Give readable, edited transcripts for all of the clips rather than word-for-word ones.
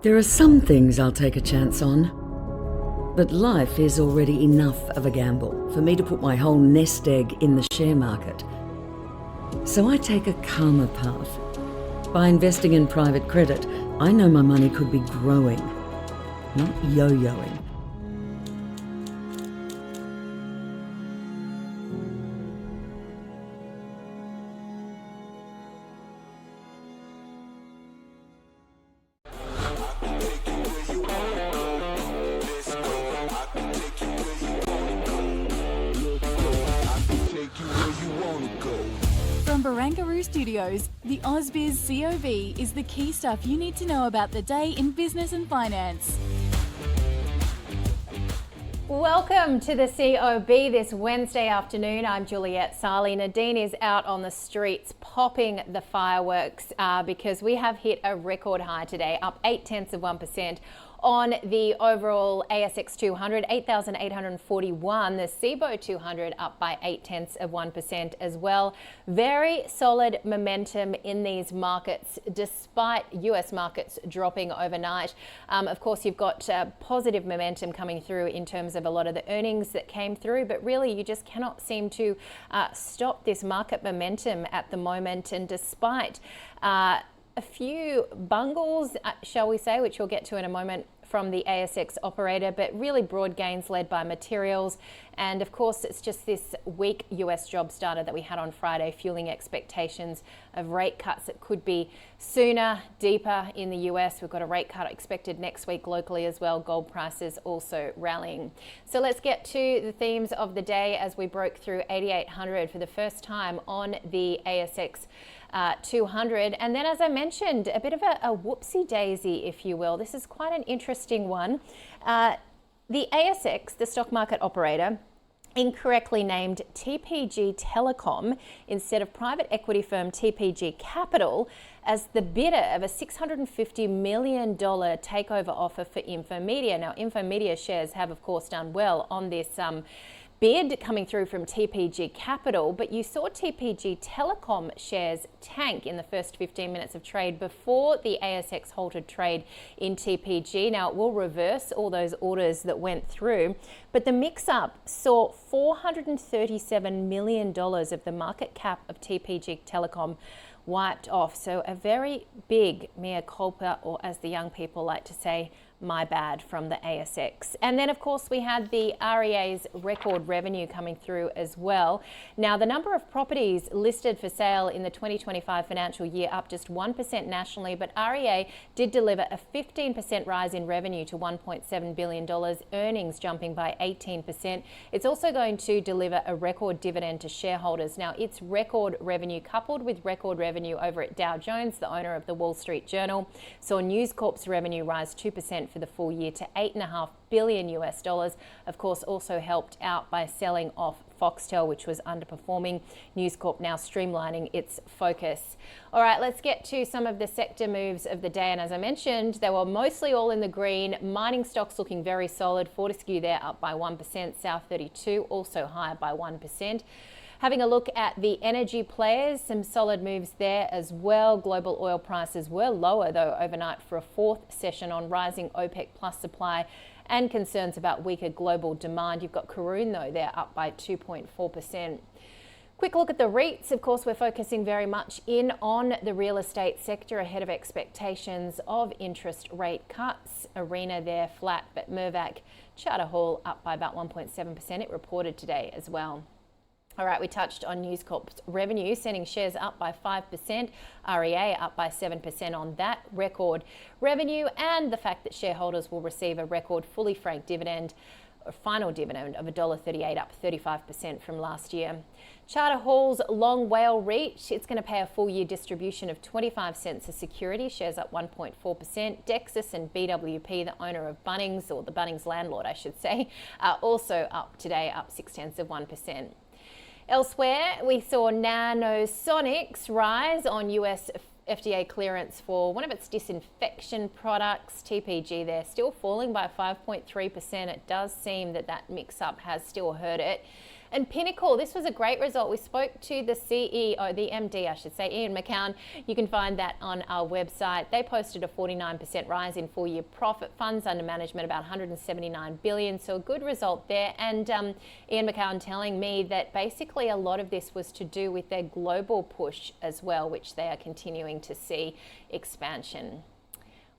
There are some things I'll take a chance on, but life is already enough of a gamble for me to put my whole nest egg in the share market. So I take a calmer path. By investing in private credit, I know my money could be growing, not yo-yoing. From Barangaroo Studios, the AusBiz COB is the key stuff you need to know about the day in business and finance. Welcome to the COB this Wednesday afternoon. I'm Juliette Sarli. Nadine is out on the streets popping the fireworks because we have hit a record high today, up 0.8% on the overall ASX 200, 8,841. The CBO 200 up by 0.8% as well. Very solid momentum in these markets, despite US markets dropping overnight. Of course, you've got positive momentum coming through in terms of a lot of the earnings that came through, but really you just cannot seem to stop this market momentum at the moment. And despite a few bungles, shall we say, which we'll get to in a moment, from the ASX operator, but really broad gains led by materials. And of course, it's just this weak US jobs data that we had on Friday, fueling expectations of rate cuts that could be sooner, deeper in the US. We've got a rate cut expected next week locally as well. Gold prices also rallying. So let's get to the themes of the day as we broke through 8,800 for the first time on the ASX 200. And then, as I mentioned, a bit of a whoopsie daisy, if you will. This is quite an interesting one. The ASX, the stock market operator, incorrectly named TPG Telecom instead of private equity firm TPG Capital as the bidder of a $650 million takeover offer for Infomedia. Now, Infomedia shares have, of course, done well on this bid coming through from TPG Capital, but you saw TPG Telecom shares tank in the first 15 minutes of trade before the ASX halted trade in TPG. Now, it will reverse all those orders that went through, but the mix-up saw $437 million of the market cap of TPG Telecom wiped off. So a very big mea culpa, or as the young people like to say, my bad, from the ASX. And then, of course, we had the REA's record revenue coming through as well. Now, the number of properties listed for sale in the 2025 financial year up just 1% nationally, but REA did deliver a 15% rise in revenue to $1.7 billion, earnings jumping by 18%. It's also going to deliver a record dividend to shareholders. Now, its record revenue coupled with record revenue over at Dow Jones, the owner of the Wall Street Journal, saw NewsCorp's revenue rise 2% for the full year to $8.5 billion US. Of course, also helped out by selling off Foxtel, which was underperforming. NewsCorp now streamlining its focus. All right, let's get to some of the sector moves of the day. And as I mentioned, they were mostly all in the green. Mining stocks looking very solid. Fortescue there up by 1%. South 32 also higher by 1%. Having a look at the energy players, some solid moves there as well. Global oil prices were lower, though, overnight for a fourth session on rising OPEC plus supply and concerns about weaker global demand. You've got Karoon, though, they're up by 2.4%. Quick look at the REITs. Of course, we're focusing very much in on the real estate sector ahead of expectations of interest rate cuts. Arena there flat, but Mirvac, Charter Hall up by about 1.7%. It reported today as well. All right, we touched on NewsCorp's revenue, sending shares up by 5%, REA up by 7% on that record revenue, and the fact that shareholders will receive a record fully franked dividend, or final dividend of $1.38, up 35% from last year. Charter Hall's Long Whale REIT, it's going to pay a full year distribution of 25 cents a security, shares up 1.4%. Dexus and BWP, the owner of Bunnings, or the Bunnings landlord, I should say, are also up today, up 0.6%. Elsewhere, we saw Nanosonics rise on US FDA clearance for one of its disinfection products. TPG there still falling by 5.3%. It does seem that mix-up has still hurt it. And Pinnacle, this was a great result. We spoke to the CEO, the MD, I should say, Ian McCown. You can find that on our website. They posted a 49% rise in full-year profit. Funds under management about 179 billion, so a good result there. And Ian McCown telling me that basically a lot of this was to do with their global push as well, which they are continuing to see expansion.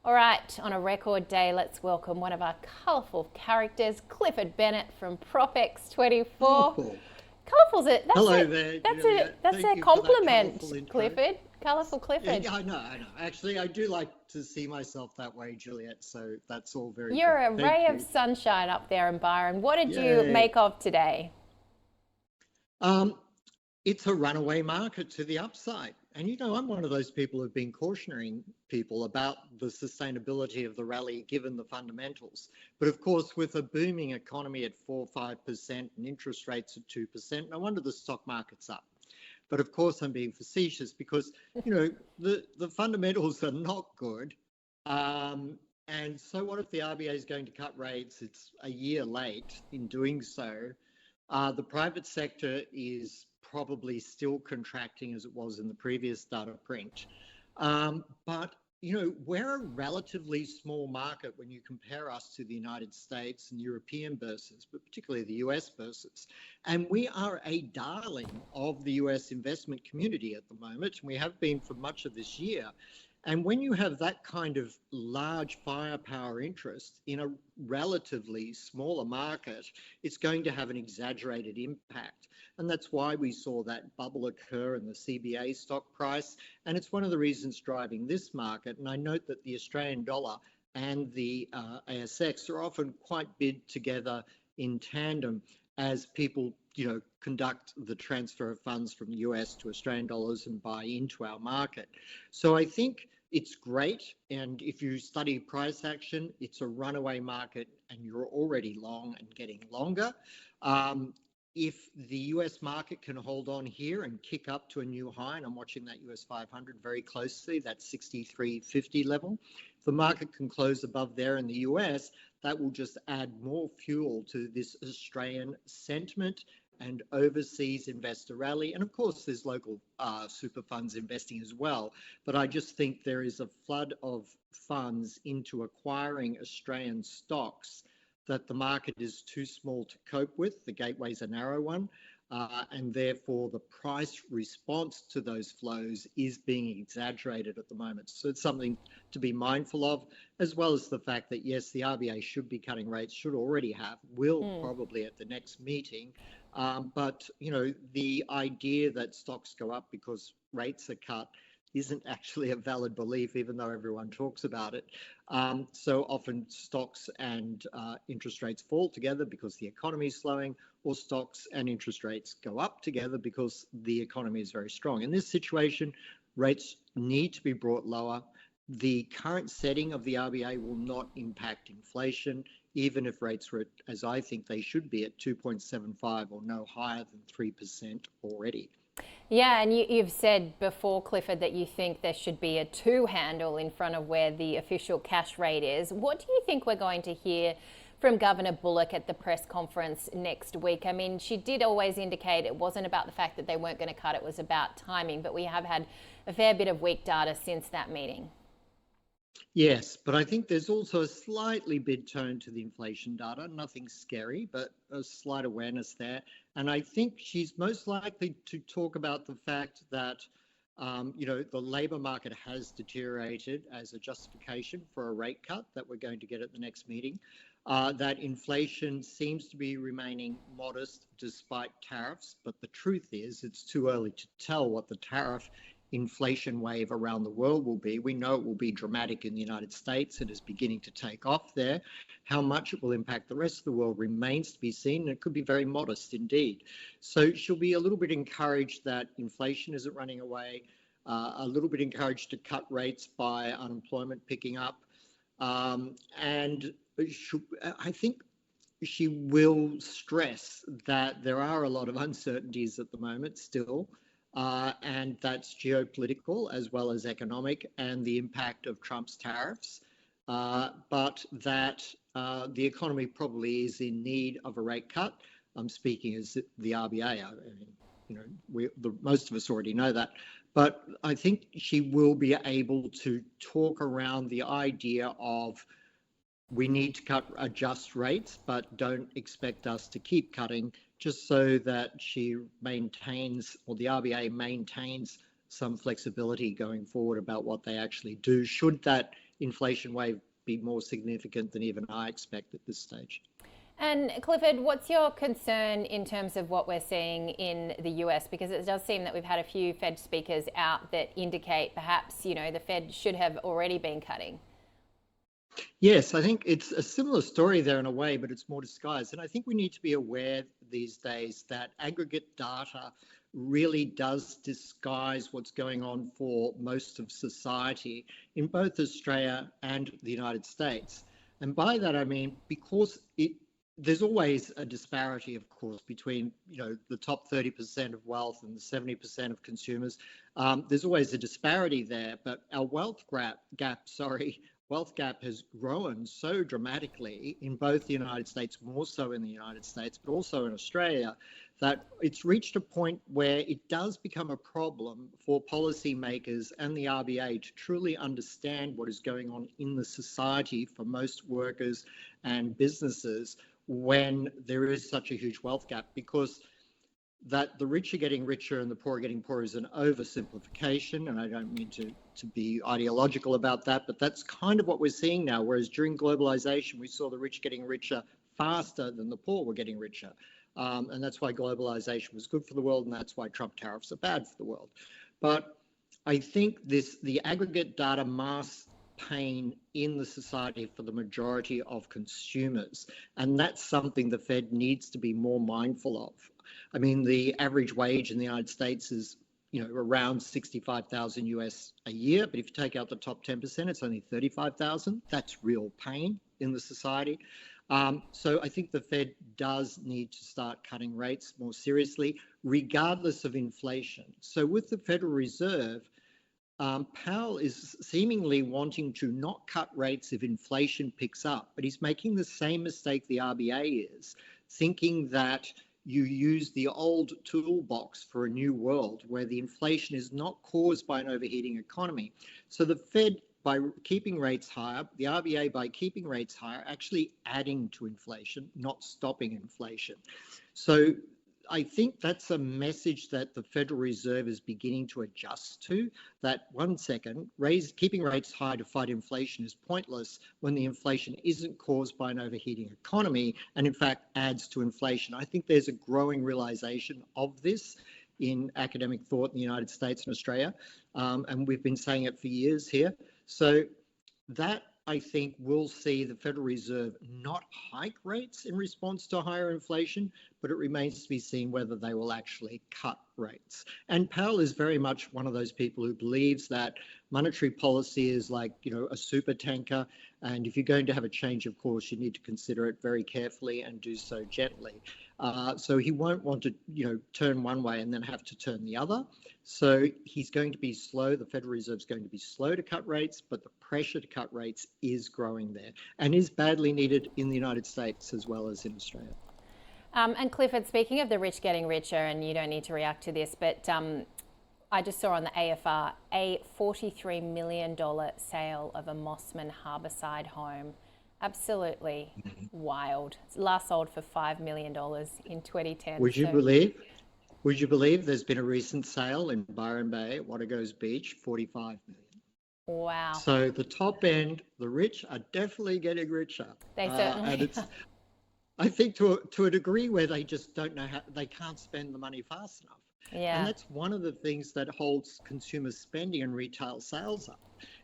All right, on a record day, let's welcome one of our colourful characters, Clifford Bennett from PropX24. Colourful. Colourful's it? Hello there, Juliet. That's a compliment, Clifford. Colourful Clifford. Yeah, I know. Actually, I do like to see myself that way, Juliet, so that's all very You're good. a ray of sunshine up there in Byron. What did you make of today? It's a runaway market to the upside. And, you know, I'm one of those people who've been cautioning people about the sustainability of the rally given the fundamentals. But of course, with a booming economy at 4 or 5% and interest rates at 2%, no wonder the stock market's up. But of course, I'm being facetious because, you know, the fundamentals are not good. And so what if the RBA is going to cut rates? It's a year late in doing so. The private sector is probably still contracting as it was in the previous data print. But, you know, we're a relatively small market when you compare us to the United States and European bourses, but particularly the US bourses. And we are a darling of the US investment community at the moment, and we have been for much of this year. And when you have that kind of large firepower interest in a relatively smaller market, it's going to have an exaggerated impact. And that's why we saw that bubble occur in the CBA stock price. And it's one of the reasons driving this market. And I note that the Australian dollar and the ASX are often quite bid together in tandem as people, you know, conduct the transfer of funds from the US to Australian dollars and buy into our market. So I think it's great. And if you study price action, it's a runaway market and you're already long and getting longer. If the US market can hold on here and kick up to a new high, and I'm watching that US 500 very closely, that 63.50 level, if the market can close above there in the US, that will just add more fuel to this Australian sentiment and overseas investor rally. And of course, there's local super funds investing as well. But I just think there is a flood of funds into acquiring Australian stocks that the market is too small to cope with. The gateway's a narrow one. And therefore, the price response to those flows is being exaggerated at the moment. So it's something to be mindful of, as well as the fact that, yes, the RBA should be cutting rates, should already have, will probably at the next meeting. But, you know, the idea that stocks go up because rates are cut isn't actually a valid belief, even though everyone talks about it. So often stocks and interest rates fall together because the economy is slowing, or stocks and interest rates go up together because the economy is very strong. In this situation, rates need to be brought lower. The current setting of the RBA will not impact inflation, even if rates were, as I think they should be, at 2.75 or no higher than 3% already. Yeah, and you've said before, Clifford, that you think there should be a 2 handle in front of where the official cash rate is. What do you think we're going to hear from Governor Bullock at the press conference next week? I mean, she did always indicate it wasn't about the fact that they weren't going to cut, it was about timing, but we have had a fair bit of weak data since that meeting. Yes, but I think there's also a slightly bid tone to the inflation data. Nothing scary, but a slight awareness there. And I think she's most likely to talk about the fact that, you know, the labour market has deteriorated as a justification for a rate cut that we're going to get at the next meeting. That inflation seems to be remaining modest despite tariffs, but the truth is it's too early to tell what the tariff inflation wave around the world will be. We know it will be dramatic in the United States. It is beginning to take off there. How much it will impact the rest of the world remains to be seen, and it could be very modest indeed. So she'll be a little bit encouraged that inflation isn't running away, a little bit encouraged to cut rates by unemployment picking up. And I think she will stress that there are a lot of uncertainties at the moment still. And that's geopolitical as well as economic and the impact of Trump's tariffs, but that the economy probably is in need of a rate cut. I'm speaking as the RBA. Most of us already know that. But I think she will be able to talk around the idea of we need to adjust rates, but don't expect us to keep cutting, just so that she maintains, or the RBA maintains, some flexibility going forward about what they actually do, should that inflation wave be more significant than even I expect at this stage. And Clifford, what's your concern in terms of what we're seeing in the US? Because it does seem that we've had a few Fed speakers out that indicate perhaps, the Fed should have already been cutting. Yes, I think it's a similar story there in a way, but it's more disguised. And I think we need to be aware these days that aggregate data really does disguise what's going on for most of society in both Australia and the United States. And by that, I mean, because there's always a disparity, of course, between the top 30% of wealth and the 70% of consumers. There's always a disparity there, but our wealth gap has grown so dramatically in both the United States, more so in the United States, but also in Australia, that it's reached a point where it does become a problem for policymakers and the RBA to truly understand what is going on in the society for most workers and businesses when there is such a huge wealth gap, because that the rich are getting richer and the poor are getting poorer is an oversimplification, and I don't mean to be ideological about that, but that's kind of what we're seeing now, whereas during globalization we saw the rich getting richer faster than the poor were getting richer. And that's why globalization was good for the world, and that's why Trump tariffs are bad for the world. But I think the aggregate data masks pain in the society for the majority of consumers, and that's something the Fed needs to be more mindful of. I mean, the average wage in the United States is around 65,000 US a year, but if you take out the top 10%, it's only 35,000. That's real pain in the society. So I think the Fed does need to start cutting rates more seriously, regardless of inflation. So with the Federal Reserve, Powell is seemingly wanting to not cut rates if inflation picks up, but he's making the same mistake the RBA is, thinking that you use the old toolbox for a new world where the inflation is not caused by an overheating economy. So the Fed, by keeping rates higher, the RBA, by keeping rates higher, actually adding to inflation, not stopping inflation. So I think that's a message that the Federal Reserve is beginning to adjust to, that keeping rates high to fight inflation is pointless when the inflation isn't caused by an overheating economy and in fact adds to inflation. I think there's a growing realization of this in academic thought in the United States and Australia, and we've been saying it for years here. So that, I think, will see the Federal Reserve not hike rates in response to higher inflation, but it remains to be seen whether they will actually cut rates. And Powell is very much one of those people who believes that monetary policy is like, a super tanker, and if you're going to have a change of course, you need to consider it very carefully and do so gently. So he won't want to, turn one way and then have to turn the other. So he's going to be slow. The Federal Reserve is going to be slow to cut rates, but the pressure to cut rates is growing there and is badly needed in the United States as well as in Australia. And Clifford, speaking of the rich getting richer, and you don't need to react to this, but I just saw on the AFR a $43 million sale of a Mossman Harbourside home. Absolutely wild. It's last sold for $5 million in 2010. Would you believe there's been a recent sale in Byron Bay at Watergoes Beach, $45 million. Wow. So the top end, the rich are definitely getting richer. They certainly and it's, I think to a degree where they just don't know how, they can't spend the money fast enough. Yeah. And that's one of the things that holds consumer spending and retail sales up,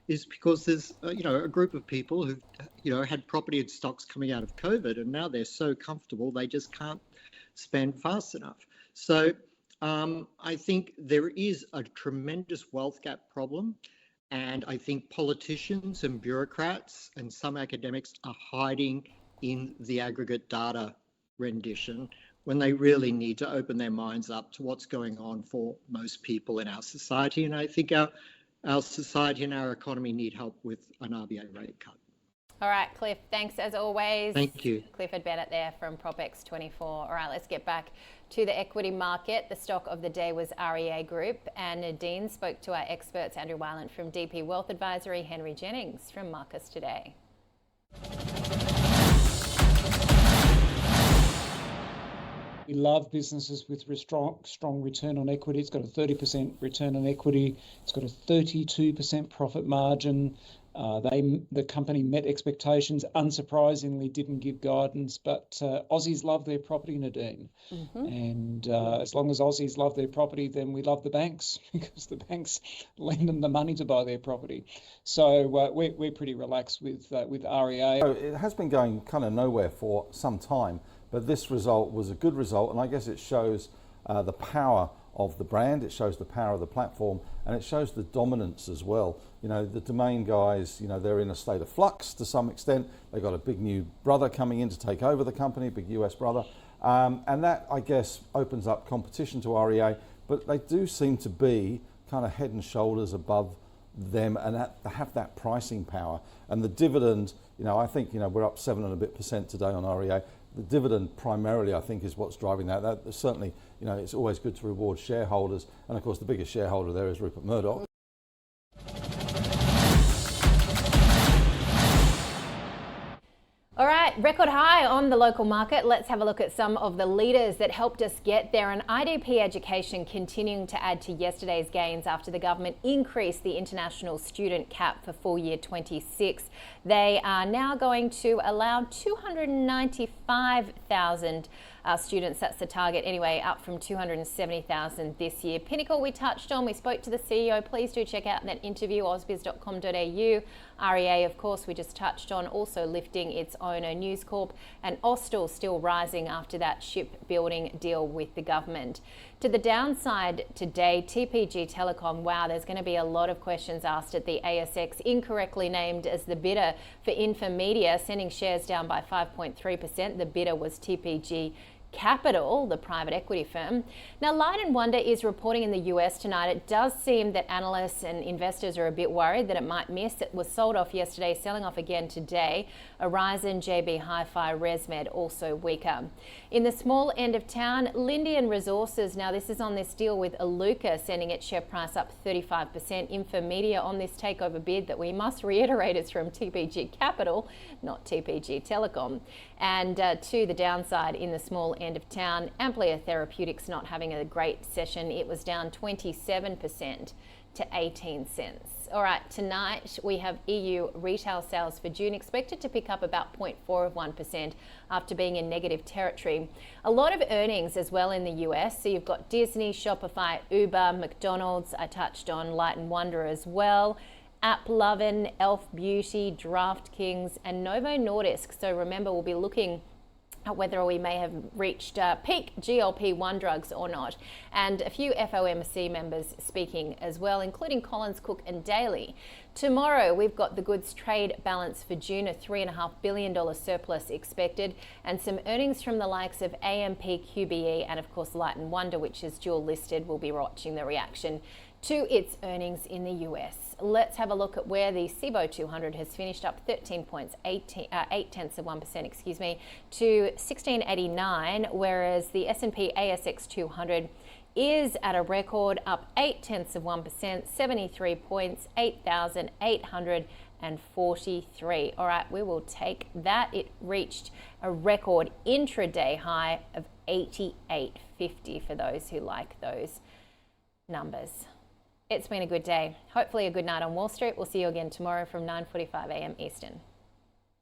is because there's a group of people who've had property and stocks coming out of COVID, and now they're so comfortable they just can't spend fast enough. So I think there is a tremendous wealth gap problem, and I think politicians and bureaucrats and some academics are hiding in the aggregate data rendition when they really need to open their minds up to what's going on for most people in our society. And I think our society and our economy need help with an RBA rate cut. All right, Cliff, thanks as always. Thank you. Clifford Bennett there from PropX24. All right, let's get back to the equity market. The stock of the day was REA Group, and Nadine spoke to our experts, Andrew Weiland from DP Wealth Advisory, Henry Jennings from Marcus Today. We love businesses with strong return on equity. It's got a 30% return on equity. It's got a 32% profit margin. The company met expectations. Unsurprisingly, didn't give guidance, but Aussies love their property, Nadine. And as long as Aussies love their property, then we love the banks because the banks lend them the money to buy their property. So we're pretty relaxed with REA. So it has been going kind of nowhere for some time, but this result was a good result, and I guess it shows the power of the brand, it shows the power of the platform, and it shows the dominance as well. You know, the Domain guys, you know, they're in a state of flux to some extent. They've got a big new brother coming in to take over the company, big US brother, and that, I guess, opens up competition to REA, but they do seem to be kind of head and shoulders above them, and they have that pricing power. And the dividend, you know, I think, you know, we're up 7% and a bit today on REA. The dividend primarily, I think, is what's driving that. That certainly, you know, it's always good to reward shareholders, and of course the biggest shareholder there is Rupert Murdoch. All right, record high on the local market. Let's have a look at some of the leaders that helped us get there. And IDP Education continuing to add to yesterday's gains after the government increased the international student cap for full year 26. They are now going to allow 295,000 students. That's the target anyway, up from 270,000 this year. Pinnacle we touched on. We spoke to the CEO. Please do check out that interview, ausbiz.com.au. REA, of course, we just touched on, also lifting its owner NewsCorp, and Austal still rising after that shipbuilding deal with the government. To the downside today, TPG Telecom. Wow, there's going to be a lot of questions asked at the ASX, incorrectly named as the bidder for Infomedia, sending shares down by 5.3%. The bidder was TPG Capital, the private equity firm. Now, Light & Wonder is reporting in the US tonight. It does seem that analysts and investors are a bit worried that it might miss. It was sold off yesterday, selling off again today. Horizon, JB Hi-Fi, ResMed also weaker. In the small end of town, Lindian Resources. Now, this is on this deal with Iluka, sending its share price up 35%. Infomedia on this takeover bid that we must reiterate is from TPG Capital, not TPG Telecom. And to the downside in the small end of town, Amplia Therapeutics not having a great session. It was down 27% to 18 cents. All right, tonight we have EU retail sales for June expected to pick up about 0.4% after being in negative territory. A lot of earnings as well in the US. So you've got Disney, Shopify, Uber, McDonald's. I touched on Light & Wonder as well. AppLovin, Elf Beauty, DraftKings, and Novo Nordisk. So remember, we'll be looking at whether we may have reached peak GLP-1 drugs or not. And a few FOMC members speaking as well, including Collins, Cook and Daly. Tomorrow, we've got the goods trade balance for June, a $3.5 billion surplus expected, and some earnings from the likes of AMP, QBE, and of course Light & Wonder, which is dual listed. We'll be watching the reaction to its earnings in the US. Let's have a look at where the SIBO 200 has finished, up 13 points, 0.8%, to 1689, whereas the S&P ASX 200 is at a record, up 0.8%, 73 points, 8,843. All right, we will take that. It reached a record intraday high of 88.50 for those who like those numbers. It's been a good day. Hopefully a good night on Wall Street. We'll see you again tomorrow from 9:45 a.m. Eastern.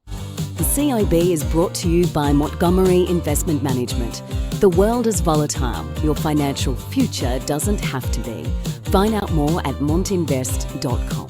The CIB is brought to you by Montgomery Investment Management. The world is volatile. Your financial future doesn't have to be. Find out more at montinvest.com.